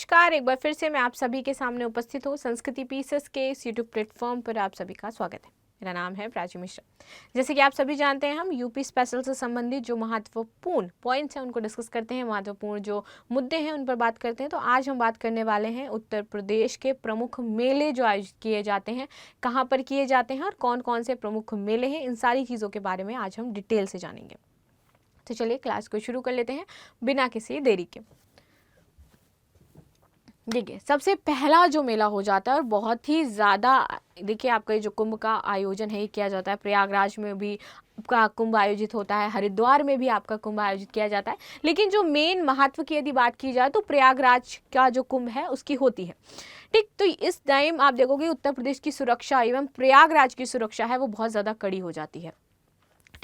नमस्कार, एक बार फिर से मैं आप सभी के सामने उपस्थित हूँ। संस्कृति पीसेस के इस यूट्यूब प्लेटफॉर्म पर आप सभी का स्वागत है। मेरा नाम है प्राची मिश्रा। जैसे कि आप सभी जानते हैं, हम यूपी स्पेशल से संबंधित जो महत्वपूर्ण पॉइंट्स हैं उनको डिस्कस करते हैं, महत्वपूर्ण जो मुद्दे हैं उन पर बात करते हैं। तो आज हम बात करने वाले हैं उत्तर प्रदेश के प्रमुख मेले जो आयोजित किए जाते हैं, कहाँ पर किए जाते हैं और कौन कौन से प्रमुख मेले हैं। इन सारी चीज़ों के बारे में आज हम डिटेल से जानेंगे। तो चलिए क्लास को शुरू कर लेते हैं बिना किसी देरी के। देखिए, सबसे पहला जो मेला हो जाता है और बहुत ही ज़्यादा, देखिए आपका ये जो कुंभ का आयोजन है ये किया जाता है। प्रयागराज में भी आपका कुंभ आयोजित होता है, हरिद्वार में भी आपका कुंभ आयोजित किया जाता है, लेकिन जो मेन महत्व की यदि बात की जाए तो प्रयागराज का जो कुंभ है उसकी होती है। ठीक, तो इस टाइम आप देखोगे उत्तर प्रदेश की सुरक्षा एवं प्रयागराज की सुरक्षा है वो बहुत ज़्यादा कड़ी हो जाती है।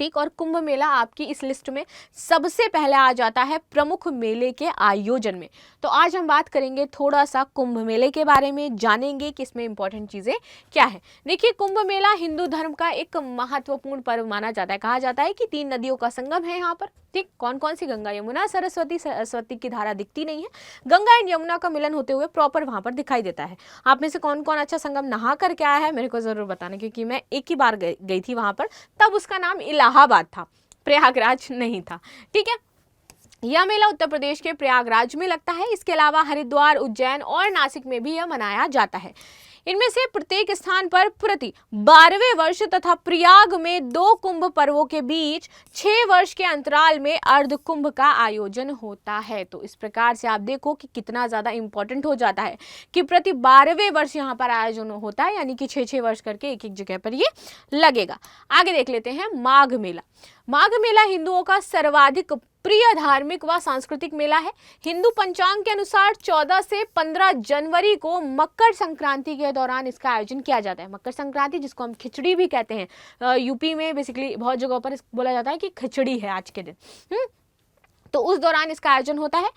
ठीक, और कुंभ मेला आपकी इस लिस्ट में सबसे पहले आ जाता है प्रमुख मेले के आयोजन में। तो आज हम बात करेंगे थोड़ा सा कुंभ मेले के बारे में, जानेंगे कि इसमें इंपॉर्टेंट चीजें क्या है। देखिए, कुंभ मेला हिंदू धर्म का एक महत्वपूर्ण पर्व माना जाता है। कहा जाता है कि 3 नदियों का संगम है यहाँ पर। ठीक, कौन कौन सी? गंगा यमुना सरस्वती। सरस्वती की धारा दिखती नहीं है, गंगा एंड यमुना का मिलन होते हुए प्रॉपर वहां पर दिखाई देता है। आप में से कौन कौन अच्छा संगम नहा करके आया है मेरे को जरूर बताना, क्योंकि मैं एक ही बार गई थी वहां पर, तब उसका नाम इलाहाबाद था, प्रयागराज नहीं था। ठीक है, यह मेला उत्तर प्रदेश के प्रयागराज में लगता है। इसके अलावा हरिद्वार, उज्जैन और नासिक में भी यह मनाया जाता है। इनमें से प्रत्येक स्थान पर प्रति 12वें वर्ष तथा प्रयाग में 2 कुंभ पर्वों के बीच 6 वर्ष के अंतराल में अर्ध कुंभ का आयोजन होता है। तो इस प्रकार से आप देखो कि कितना ज्यादा इंपॉर्टेंट हो जाता है कि प्रति 12वें वर्ष यहाँ पर आयोजन होता है, यानी कि 6-6 वर्ष करके एक एक जगह पर ये लगेगा। आगे देख लेते हैं माघ मेला। माघ मेला हिंदुओं का सर्वाधिक प्रिय धार्मिक व सांस्कृतिक मेला है। हिंदू पंचांग के अनुसार 14 से 15 जनवरी को मकर संक्रांति के दौरान इसका आयोजन किया जाता है। मकर संक्रांति जिसको हम खिचड़ी भी कहते हैं, यूपी में बेसिकली बहुत जगहों पर बोला जाता है कि खिचड़ी है आज के दिन। तो उस दौरान इसका आयोजन होता है।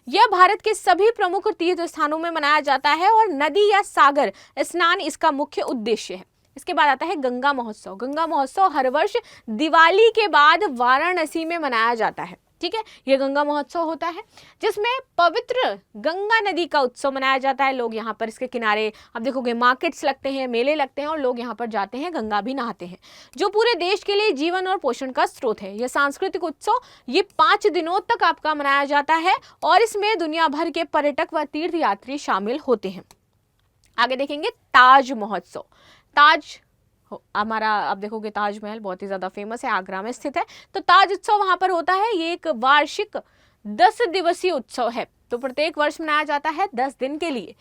यह भारत के सभी प्रमुख तीर्थ स्थानों में मनाया जाता है और नदी या सागर स्नान इसका मुख्य उद्देश्य है। इसके बाद आता है गंगा महोत्सव। गंगा महोत्सव हर वर्ष दिवाली के बाद वाराणसी में मनाया जाता है। ठीक है, यह गंगा महोत्सव होता है जिसमें पवित्र गंगा नदी का उत्सव मनाया जाता है। लोग यहाँ पर इसके किनारे आप देखोगे मार्केट्स लगते हैं, मेले लगते हैं और लोग यहाँ पर जाते हैं, गंगा भी नहाते हैं, जो पूरे देश के लिए जीवन और पोषण का स्रोत है। यह सांस्कृतिक उत्सव ये 5 दिनों तक आपका मनाया जाता है और इसमें दुनिया भर के पर्यटक व तीर्थ यात्री शामिल होते हैं। आगे देखेंगे ताज महोत्सव। ताज हमारा आप देखोगे ताजमहल बहुत ही ज्यादा फेमस है, आगरा में स्थित है। तो ताज उत्सव वहां पर होता है। ये एक वार्षिक 10 दिवसीय उत्सव है। तो प्रत्येक वर्ष मनाया जाता है 10 दिन के लिए।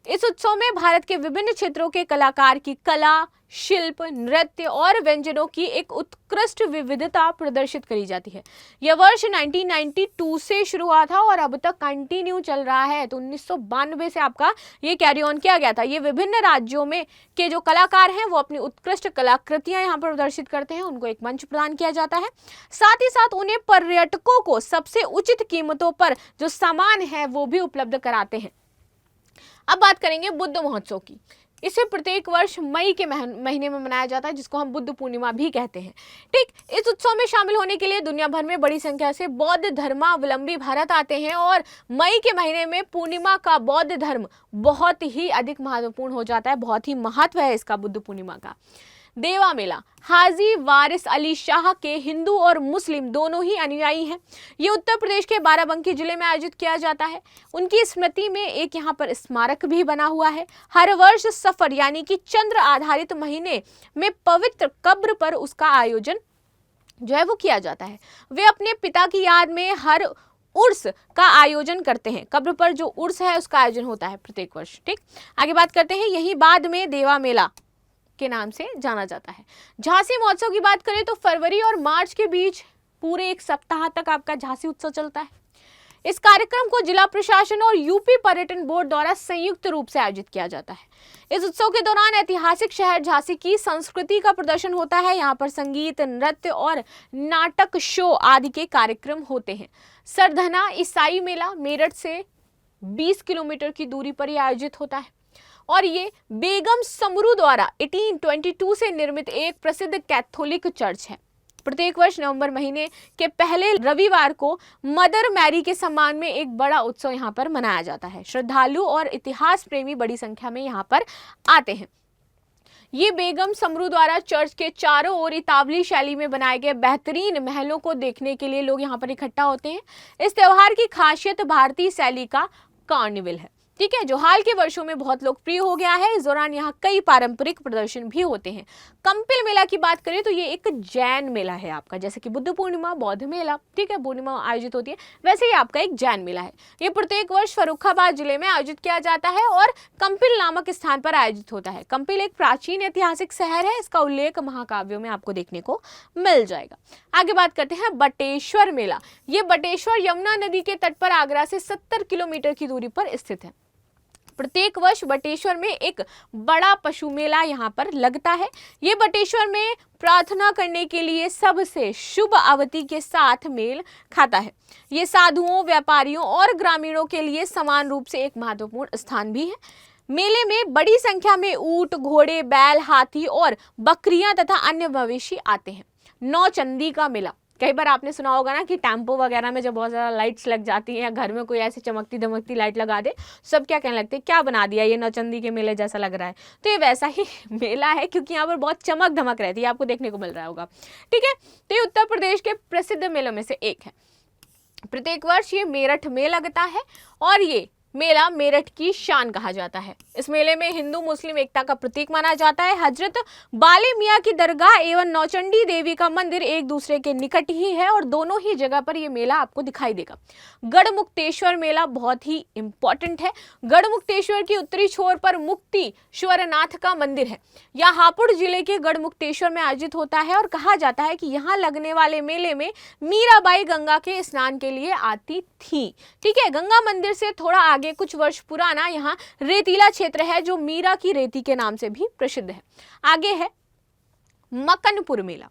इस उत्सव में भारत के विभिन्न क्षेत्रों के कलाकार की कला, शिल्प, नृत्य और व्यंजनों की एक उत्कृष्ट विविधता प्रदर्शित करी जाती है। यह वर्ष 1992 से शुरू हुआ था और अब तक कंटिन्यू चल रहा है। तो 1992 से आपका ये कैरी ऑन किया गया था। ये विभिन्न राज्यों में के जो कलाकार हैं वो अपनी उत्कृष्ट कलाकृतियां यहाँ पर प्रदर्शित करते हैं, उनको एक मंच प्रदान किया जाता है। साथ ही साथ उन्हें पर्यटकों को सबसे उचित कीमतों पर जो सामान है वो भी उपलब्ध कराते हैं। अब बात करेंगे बुद्ध महोत्सव की। इसे प्रत्येक वर्ष मई के महीने में मनाया जाता है, जिसको हम बुद्ध पूर्णिमा भी कहते हैं। ठीक, इस उत्सव में शामिल होने के लिए दुनिया भर में बड़ी संख्या से बौद्ध धर्मावलंबी भारत आते हैं और मई के महीने में पूर्णिमा का बौद्ध धर्म बहुत ही अधिक महत्वपूर्ण हो जाता है। बहुत ही महत्व है इसका बुद्ध पूर्णिमा का। देवा मेला। हाजी वारिस अली शाह के हिंदू और मुस्लिम दोनों ही अनुयायी हैं। ये उत्तर प्रदेश के बाराबंकी जिले में आयोजित किया जाता है। उनकी स्मृति में एक यहाँ पर स्मारक भी बना हुआ है। हर वर्ष सफर यानी कि चंद्र आधारित महीने में पवित्र कब्र पर उसका आयोजन जो है वो किया जाता है। वे अपने पिता की याद में हर उर्स का आयोजन करते हैं। कब्र पर जो उर्स है उसका आयोजन होता है प्रत्येक वर्ष। ठीक, आगे बात करते हैं। यही बाद में देवा मेला के नाम से जाना जाता है। झांसी महोत्सव की बात करें तो फरवरी और मार्च के बीच पूरे 1 सप्ताह तक आपका झांसी उत्सव चलता है। इस कार्यक्रम को जिला प्रशासन और यूपी पर्यटन बोर्ड द्वारा संयुक्त रूप से आयोजित किया जाता है। इस उत्सव के दौरान ऐतिहासिक शहर झांसी की संस्कृति का प्रदर्शन होता है। यहाँ पर संगीत, नृत्य और नाटक शो आदि के कार्यक्रम होते हैं। सरधना ईसाई मेला मेरठ से 20 किलोमीटर की दूरी पर यह आयोजित होता है और ये बेगम समरू द्वारा 1822 से निर्मित एक प्रसिद्ध कैथोलिक चर्च है। प्रत्येक वर्ष नवंबर महीने के पहले रविवार को मदर मैरी के सम्मान में एक बड़ा उत्सव यहाँ पर मनाया जाता है। श्रद्धालु और इतिहास प्रेमी बड़ी संख्या में यहाँ पर आते हैं। ये बेगम समरू द्वारा चर्च के चारों ओर इतावली शैली में बनाए गए बेहतरीन महलों को देखने के लिए लोग यहाँ पर इकट्ठा होते हैं। इस त्योहार की खासियत भारतीय शैली का कार्निवल है, ठीक है, जो हाल के वर्षों में बहुत लोकप्रिय हो गया है। इस दौरान यहाँ कई पारंपरिक प्रदर्शन भी होते हैं। कंपिल मेला की बात करें तो ये एक जैन मेला है आपका, जैसे कि बुद्ध पूर्णिमा बौद्ध मेला, ठीक है, पूर्णिमा आयोजित होती है, वैसे ही आपका एक जैन मेला है। ये प्रत्येक वर्ष फर्रुखाबाद जिले में आयोजित किया जाता है और कंपिल नामक स्थान पर आयोजित होता है। कंपिल एक प्राचीन ऐतिहासिक शहर है। इसका उल्लेख महाकाव्यों में आपको देखने को मिल जाएगा। आगे बात करते हैं बटेश्वर मेला। ये बटेश्वर यमुना नदी के तट पर आगरा से 70 किलोमीटर की दूरी पर स्थित है। प्रत्येक वर्ष बटेश्वर में एक बड़ा पशु मेला यहाँ पर लगता है। ये बटेश्वर में प्रार्थना करने के लिए सबसे शुभ अवधि के साथ मेल खाता है। ये साधुओं, व्यापारियों और ग्रामीणों के लिए समान रूप से एक महत्वपूर्ण स्थान भी है। मेले में बड़ी संख्या में ऊंट, घोड़े, बैल, हाथी और बकरियां तथा अन्य मवेशी आते हैं। नौचंदी का मेला, कई बार आपने सुना होगा ना कि टेम्पो वगैरह में जब बहुत ज़्यादा लाइट्स लग जाती हैं या घर में कोई ऐसी चमकती धमकती लाइट लगा दे, सब क्या कहने लगते हैं, क्या बना दिया, ये नौचंदी के मेले जैसा लग रहा है। तो ये वैसा ही मेला है, क्योंकि यहाँ पर बहुत चमक धमक रहती है, आपको देखने को मिल रहा होगा, ठीक है। तो ये उत्तर प्रदेश के प्रसिद्ध मेलों में से एक है। प्रत्येक वर्ष ये मेरठ में लगता है और ये मेला मेरठ की शान कहा जाता है। इस मेले में हिंदू मुस्लिम एकता का प्रतीक माना जाता है। हजरत बाले मियाँ की दरगाह एवं नौचंडी देवी का मंदिर एक दूसरे के निकट ही है और दोनों ही जगह पर यह मेला आपको दिखाई देगा। गढ़मुक्तेश्वर मेला बहुत ही इंपॉर्टेंट है। गढ़मुक्तेश्वर की उत्तरी छोर पर मुक्तेश्वरनाथ का मंदिर है। यह हापुड़ जिले के गढ़मुक्तेश्वर में आयोजित होता है और कहा जाता है कि यहाँ लगने वाले मेले में मीराबाई गंगा के स्नान के लिए आती थी, ठीक है। गंगा मंदिर से थोड़ा आगे कुछ वर्ष पुराना यहाँ रेतीला क्षेत्र है जो मीरा की रेती के नाम से भी प्रसिद्ध है। आगे है मकनपुर मेला,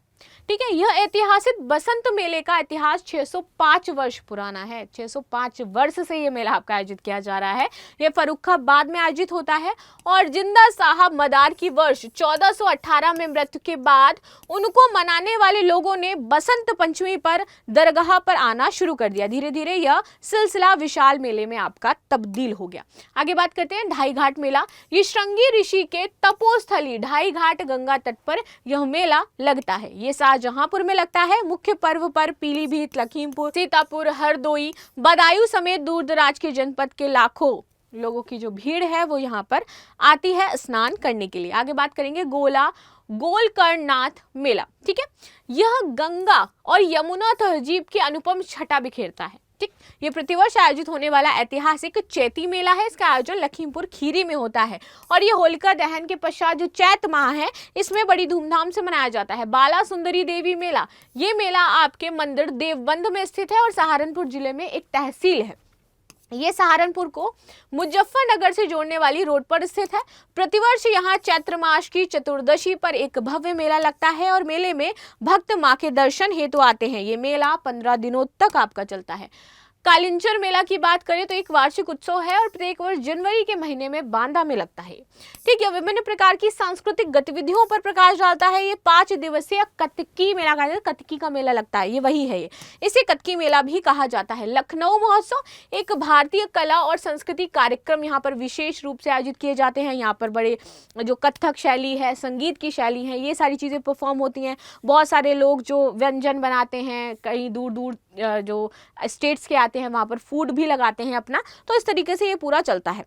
ठीक है। यह ऐतिहासिक बसंत मेले का इतिहास 605 वर्ष पुराना है। 605 वर्ष से यह मेला आपका आयोजित किया जा रहा है। यह फर्रुखाबाद में आयोजित होता है और जिंदा साहब मदार की वर्ष 1418 में मृत्यु के बाद उनको मनाने वाले लोगों ने बसंत पंचमी पर दरगाह पर आना शुरू कर दिया। धीरे धीरे यह सिलसिला विशाल मेले में आपका तब्दील हो गया। आगे बात करते हैं ढाई घाट मेला। ये श्रृंगी ऋषि के तपोस्थली ढाई घाट गंगा तट पर यह मेला लगता है। ये शाहजहांपुर में लगता है। मुख्य पर्व पर पीलीभीत, लखीमपुर, सीतापुर, हरदोई, बदायूं समेत दूर दराज के जनपद के लाखों लोगों की जो भीड़ है वो यहाँ पर आती है स्नान करने के लिए। आगे बात करेंगे गोलकर्णनाथ मेला, ठीक है। यह गंगा और यमुना तहजीब की अनुपम छटा बिखेरता है, ठीक। ये प्रतिवर्ष आयोजित होने वाला ऐतिहासिक चैती मेला है। इसका आयोजन लखीमपुर खीरी में होता है और ये होलिका दहन के पश्चात जो चैत माह है इसमें बड़ी धूमधाम से मनाया जाता है। बाला सुंदरी देवी मेला, ये मेला आपके मंदिर देवबंद में स्थित है और सहारनपुर जिले में एक तहसील है। ये सहारनपुर को मुजफ्फरनगर से जोड़ने वाली रोड पर स्थित है। प्रतिवर्ष यहाँ चैत्र मास की चतुर्दशी पर एक भव्य मेला लगता है और मेले में भक्त मां के दर्शन हेतु आते हैं। ये मेला 15 दिनों तक आपका चलता है। कालिंचर मेला की बात करें तो एक वार्षिक उत्सव है और प्रत्येक वर्ष जनवरी के महीने में बांदा में लगता है, ठीक है। विभिन्न प्रकार की सांस्कृतिक गतिविधियों पर प्रकाश डालता है। ये 5 दिवसीय कतकी मेला का, कतकी का मेला लगता है, ये वही है। इसे कतकी मेला भी कहा जाता है। लखनऊ महोत्सव एक भारतीय कला और संस्कृति कार्यक्रम यहाँ पर विशेष रूप से आयोजित किए जाते हैं। यहाँ पर बड़े जो कथक शैली है, संगीत की शैली है, ये सारी चीज़ें परफॉर्म होती हैं। बहुत सारे लोग जो व्यंजन बनाते हैं, कहीं दूर दूर जो स्टेट्स के आते हैं वहाँ पर फूड भी लगाते हैं अपना, तो इस तरीके से ये पूरा चलता है।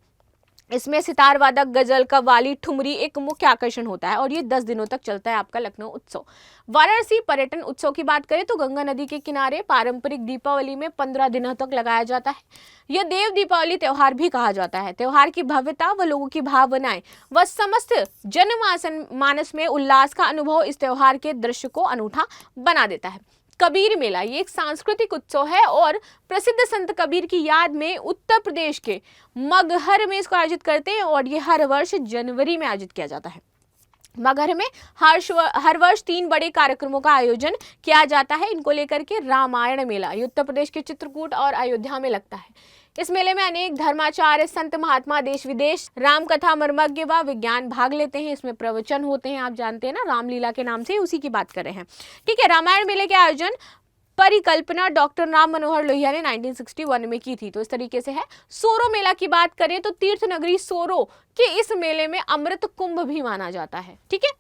इसमें सितार वादक, गजल, कव्वाली, ठुमरी एक मुख्य आकर्षण होता है और ये 10 दिनों तक चलता है आपका लखनऊ उत्सव। वाराणसी पर्यटन उत्सव की बात करें तो गंगा नदी के किनारे पारंपरिक दीपावली में 15 दिनों तक लगाया जाता है। यह देव दीपावली त्योहार भी कहा जाता है। त्योहार की भव्यता व लोगों की भावनाएं व समस्त जनमानस में उल्लास का अनुभव इस त्योहार के दृश्य को अनूठा बना देता है। कबीर मेला, ये एक सांस्कृतिक उत्सव है और प्रसिद्ध संत कबीर की याद में उत्तर प्रदेश के मगहर में इसको आयोजित करते हैं और ये हर वर्ष जनवरी में आयोजित किया जाता है। मगहर में हर वर्ष 3 बड़े कार्यक्रमों का आयोजन किया जाता है इनको लेकर के। रामायण मेला, ये उत्तर प्रदेश के चित्रकूट और अयोध्या में लगता है। इस मेले में अनेक धर्माचार्य, संत महात्मा, देश विदेश, राम कथा मर्मज्ञ व विज्ञान भाग लेते हैं। इसमें प्रवचन होते हैं, आप जानते हैं ना, रामलीला के नाम से उसी की बात कर रहे हैं। ठीक है, रामायण मेले के आयोजन परिकल्पना डॉक्टर राम मनोहर लोहिया ने 1961 में की थी। तो इस तरीके से है। सोरो मेला की बात करें तो तीर्थ नगरी सोरो के इस मेले में अमृत कुंभ भी माना जाता है। ठीक है,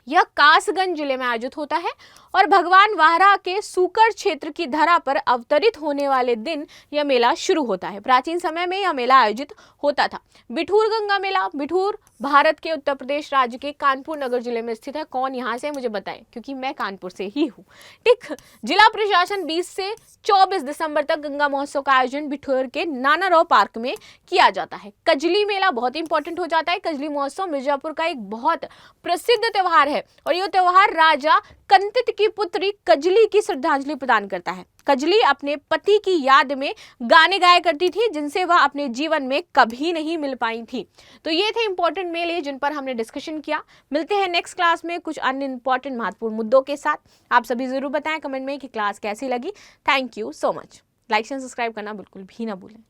यह कासगंज जिले में आयोजित होता है और भगवान वाराह के सूकर क्षेत्र की धरा पर अवतरित होने वाले दिन यह मेला शुरू होता है। प्राचीन समय में यह मेला आयोजित होता था। बिठूर गंगा मेला, बिठूर भारत के उत्तर प्रदेश राज्य के कानपुर नगर जिले में स्थित है। कौन यहाँ से मुझे बताएं, क्योंकि मैं कानपुर से ही हूँ। ठीक, जिला प्रशासन 20 से 24 दिसंबर तक गंगा महोत्सव का आयोजन बिठूर के नानाराव पार्क में किया जाता है। कजली मेला बहुत इंपॉर्टेंट हो जाता है। कजली महोत्सव मिर्जापुर का एक बहुत प्रसिद्ध त्योहार है और यह त्योहार राजा कंतित की पुत्री कजली की श्रद्धांजलि प्रदान करता है। कजली अपने पति की याद में गाने गाया करती थी जिनसे वह अपने जीवन में कभी नहीं मिल पाई थी। तो ये थे इंपॉर्टेंट मेले जिन पर हमने डिस्कशन किया। मिलते हैं नेक्स्ट क्लास में कुछ अन्य इंपॉर्टेंट महत्वपूर्ण मुद्दों के साथ। आप सभी जरूर बताएं कमेंट में कि क्लास कैसी लगी। Thank you so much. Like and subscribe करना बिल्कुल भी ना भूलें।